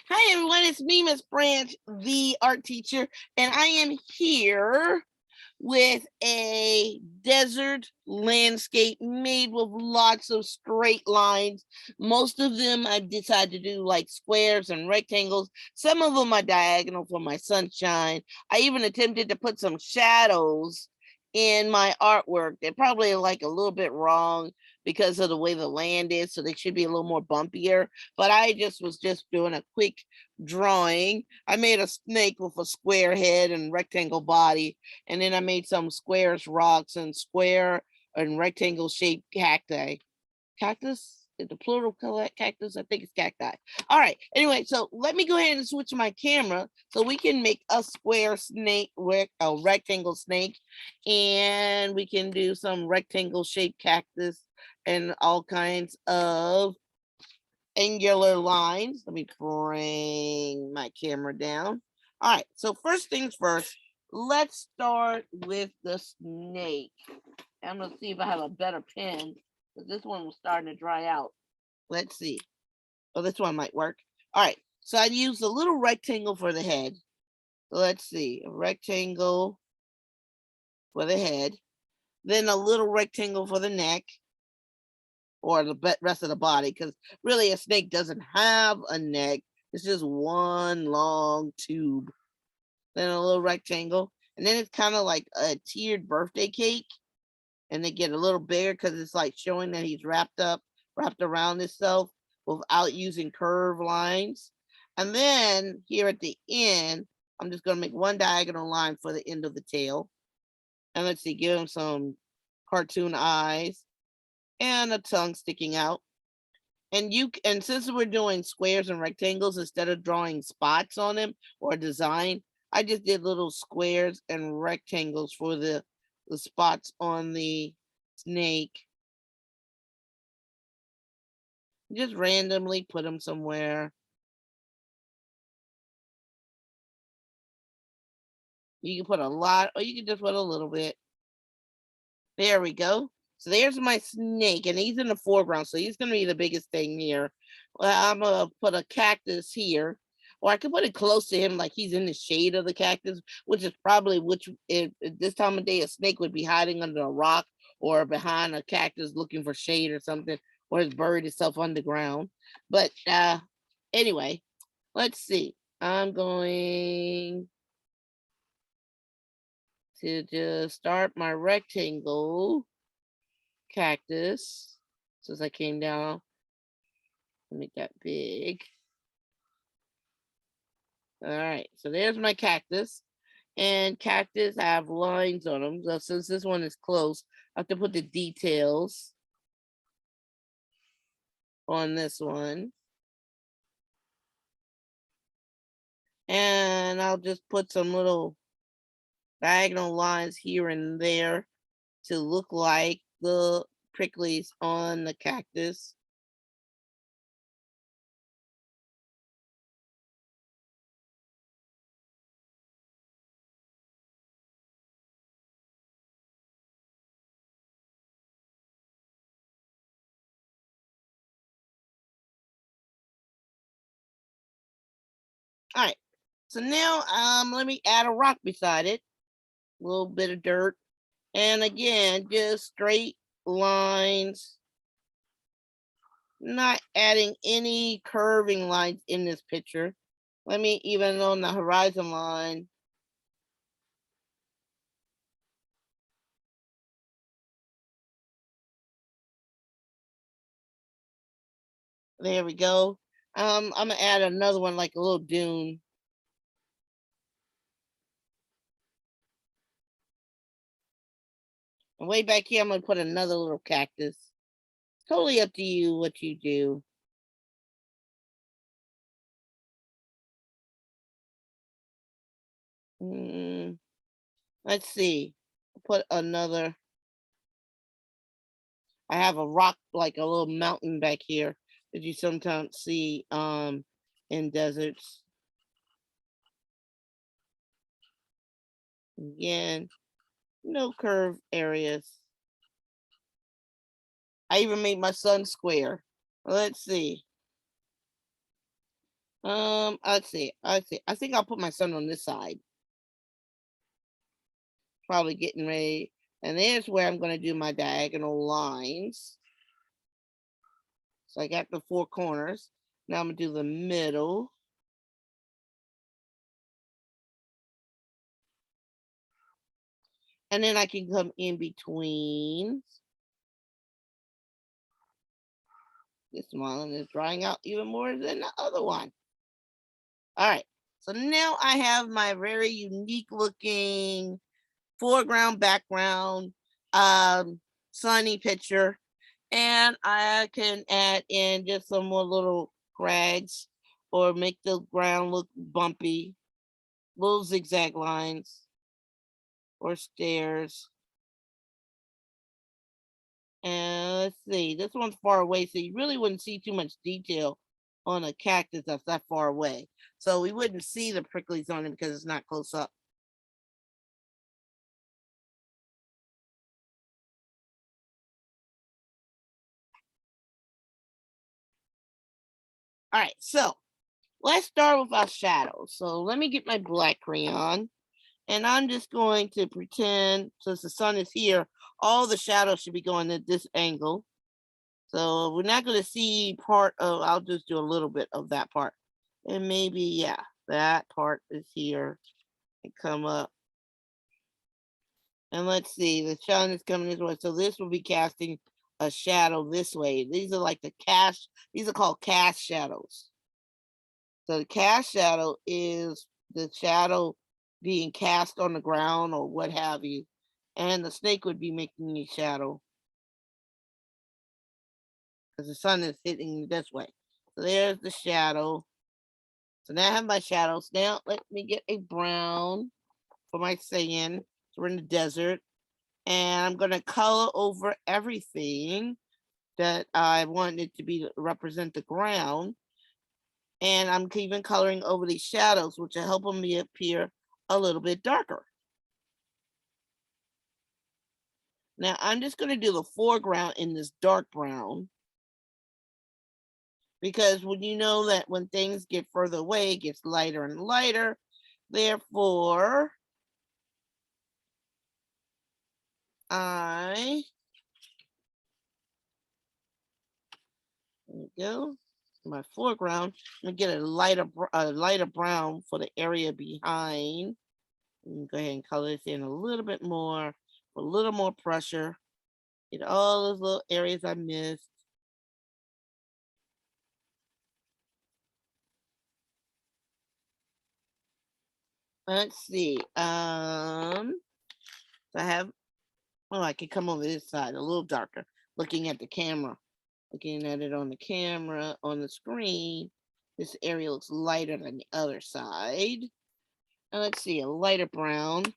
Hi everyone, it's me, Miss Branch, the art teacher, and I am here with a desert landscape made with lots of straight lines. Most of them I decided to do like squares and rectangles. Some of them are diagonal for my sunshine. I even attempted to put some shadows in my artwork. They're probably like a little bit wrong because of the way the land is, so they should be a little more bumpier. But I was just doing a quick drawing. I made a snake with a square head and rectangle body, and then I made some squares, rocks, and square and rectangle shaped cacti. Cactus? The plural cactus? I think it's cacti. All right. Anyway, so let me go ahead and switch my camera so we can make a square snake, a rectangle snake, and we can do some rectangle shaped cactus and all kinds of angular lines. Let me bring my camera down. All right, so first things first, let's start with the snake. I'm gonna see if I have a better pen because this one was starting to dry out. Let's see. Oh, this one might work. All right, so I used a little rectangle for the head. So let's see, a rectangle for the head, then a little rectangle for the neck, or the rest of the body, because really a snake doesn't have a neck. It's just one long tube, then a little rectangle, and then it's kind of like a tiered birthday cake, and they get a little bigger because it's like showing that he's wrapped around himself without using curved lines. And then here at the end, I'm just gonna make one diagonal line for the end of the tail. And let's see, give him some cartoon eyes and a tongue sticking out. And since we're doing squares and rectangles instead of drawing spots on them or design, I just did little squares and rectangles for the spots on the snake. Just randomly put them somewhere. You can put a lot, or you can just put a little bit. There we go. So there's my snake, and he's in the foreground, so he's gonna be the biggest thing here. Well, I'm gonna put a cactus here, or I could put it close to him, like he's in the shade of the cactus, which is probably which at this time of day a snake would be hiding under a rock or behind a cactus looking for shade or something, or has buried itself underground. But anyway, let's see. I'm going to just start my rectangle cactus since I came down and make that big. All right, so there's my cactus. And cactus have lines on them. So since this one is close, I have to put the details on this one. And I'll just put some little diagonal lines here and there to look like the pricklies on the cactus. All right, so now let me add a rock beside it, a little bit of dirt. And again, just straight lines, not adding any curving lines in this picture. Let me even on the horizon line. There we go. I'm gonna add another one like a little dune. And way back here, I'm gonna put another little cactus. Totally up to you what you do. Mm, let's see. Put another. I have a rock like a little mountain back here that you sometimes see in deserts. Again, no curved areas. I even made my sun square. Let's see. Let's see. I think I'll put my sun on this side. Probably getting ready. And there's where I'm going to do my diagonal lines. So I got the four corners. Now I'm going to do the middle. And then I can come in between. This one is drying out even more than the other one. All right. So now I have my very unique looking foreground, background, sunny picture. And I can add in just some more little crags or make the ground look bumpy, little zigzag lines or stairs. And let's see, this one's far away, so you really wouldn't see too much detail on a cactus that's that far away. So we wouldn't see the pricklies on it because it's not close up. All right, so let's start with our shadows. So let me get my black crayon. And I'm just going to pretend, since the sun is here, all the shadows should be going at this angle. So we're not going to see part of, I'll just do a little bit of that part. And maybe, yeah, that part is here and come up. And let's see, the sun is coming this way. So this will be casting a shadow this way. These are like the cast, these are called cast shadows. So the cast shadow is the shadow being cast on the ground or what have you. And the snake would be making a shadow because the sun is hitting this way. So there's the shadow. So now I have my shadows. Now let me get a brown for my sand. So we're in the desert. And I'm going to color over everything that I want it to be represent the ground. And I'm even coloring over these shadows, which will help them appear a little bit darker. Now I'm just going to do the foreground in this dark brown. Because when you know that when things get further away, it gets lighter and lighter. Therefore, there we go. My foreground, I'm gonna get a lighter brown for the area behind. Go ahead and color this in a little bit more, a little more pressure. Get all those little areas I missed. Let's see. So I have, oh, I can come over this side a little darker, looking at the camera. Looking at it on the camera, on the screen, this area looks lighter than the other side. And let's see, a lighter brown. So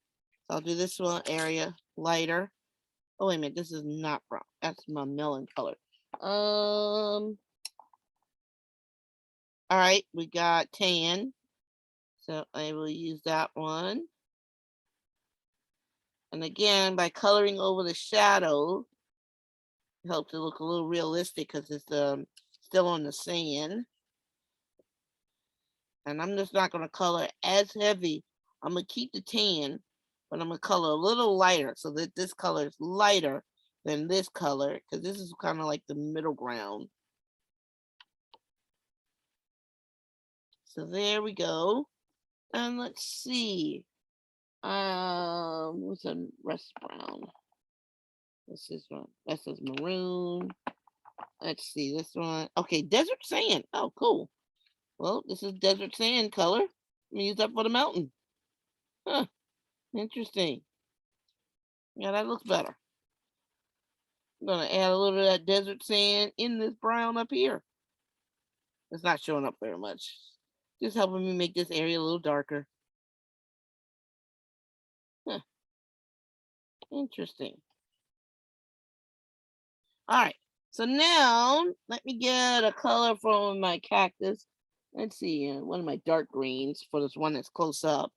I'll do this one area lighter. Oh, wait a minute, this is not brown. That's my melon color. All right, we got tan. So I will use that one. And again, by coloring over the shadow, it helps it look a little realistic because it's still on the sand. And I'm just not going to color as heavy. I'm going to keep the tan, but I'm going to color a little lighter so that this color is lighter than this color because this is kind of like the middle ground. So there we go. And let's see. What's a rust brown? What's this one? This is maroon. Let's see this one. Okay, desert sand. Oh, cool. Well, this is desert sand color. Let me use that for the mountain. Huh. Interesting. Yeah, that looks better. I'm gonna add a little of that desert sand in this brown up here. It's not showing up very much. Just helping me make this area a little darker. Huh, interesting. All right. So now let me get a color from my cactus. Let's see, one of my dark greens for this one that's close up.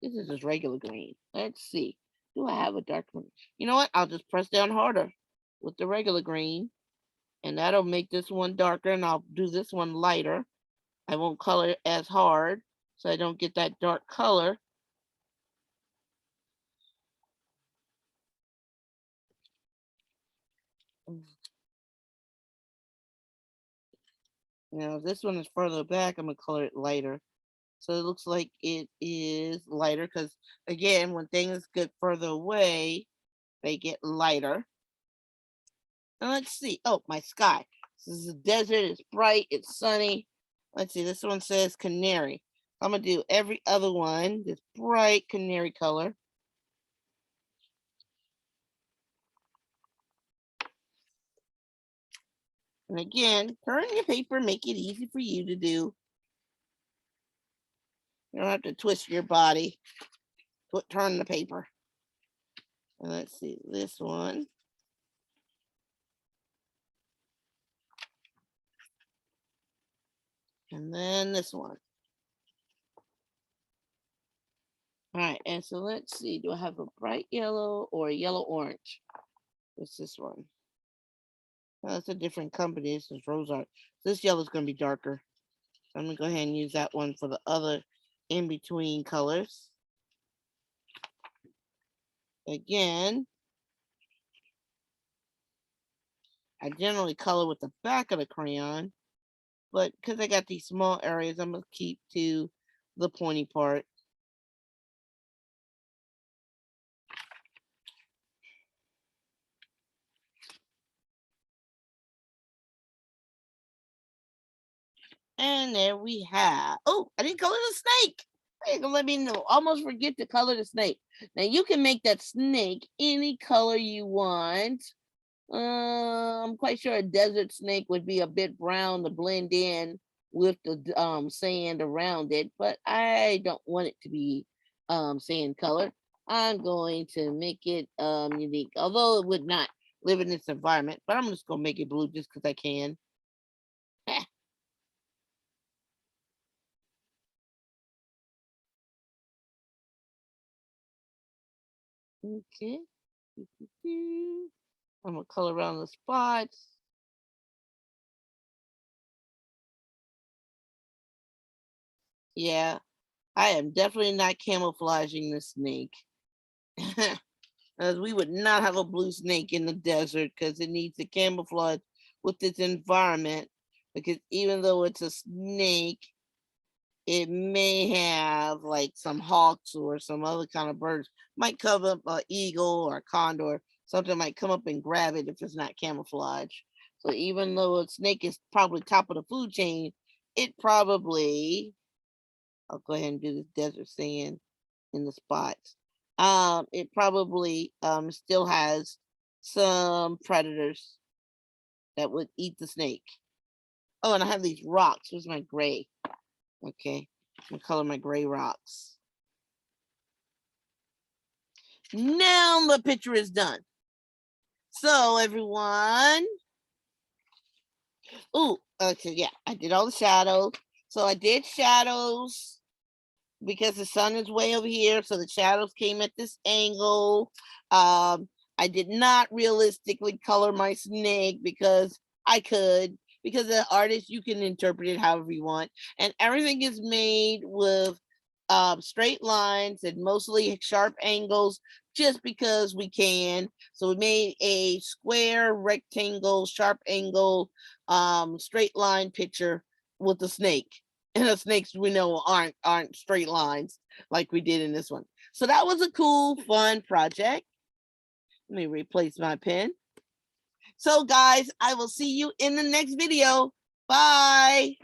This is just regular green. Let's see. Do I have a dark green? You know what? I'll just press down harder with the regular green. And that'll make this one darker, and I'll do this one lighter. I won't color it as hard so I don't get that dark color. Now, if this one is further back, I'm going to color it lighter. So it looks like it is lighter because, again, when things get further away, they get lighter. And let's see. Oh, my sky. This is a desert. It's bright. It's sunny. Let's see. This one says canary. I'm going to do every other one, this bright canary color. And again, turn your paper, make it easy for you to do. You don't have to twist your body. Turn the paper. And let's see, this one. And then this one. All right, and so let's see, do I have a bright yellow or a yellow orange? What's this one? Oh, that's a different company. This is Rose Art. This yellow is going to be darker. So I'm going to go ahead and use that one for the other in-between colors. Again, I generally color with the back of the crayon, but because I got these small areas, I'm going to keep to the pointy part. And there we have. Oh, I didn't color the snake. You're gonna let me know. Almost forget to color the snake. Now you can make that snake any color you want. I'm quite sure a desert snake would be a bit brown to blend in with the sand around it, but I don't want it to be sand color. I'm going to make it unique, although it would not live in this environment, but I'm just gonna make it blue just because I can. Okay. I'm gonna color around the spots. Yeah, I am definitely not camouflaging the snake. As we would not have a blue snake in the desert because it needs to camouflage with its environment. Because even though it's a snake, it may have like some hawks or some other kind of birds. Might come up an eagle or a condor. Something might come up and grab it if it's not camouflage. So even though a snake is probably top of the food chain, it probably, I'll go ahead and do this desert sand in the spots. It probably still has some predators that would eat the snake. Oh, and I have these rocks. Where's my gray? Okay, I'm gonna color my gray rocks. Now the picture is done. So everyone, oh, okay, yeah, I did all the shadows. So I did shadows because the sun is way over here, so the shadows came at this angle. I did not realistically color my snake because I could, because the artist, you can interpret it however you want. And everything is made with straight lines and mostly sharp angles just because we can. So we made a square, rectangle, sharp angle, straight line picture with the snake. And the snakes we know aren't straight lines like we did in this one. So that was a cool, fun project. Let me replace my pen. So guys, I will see you in the next video. Bye.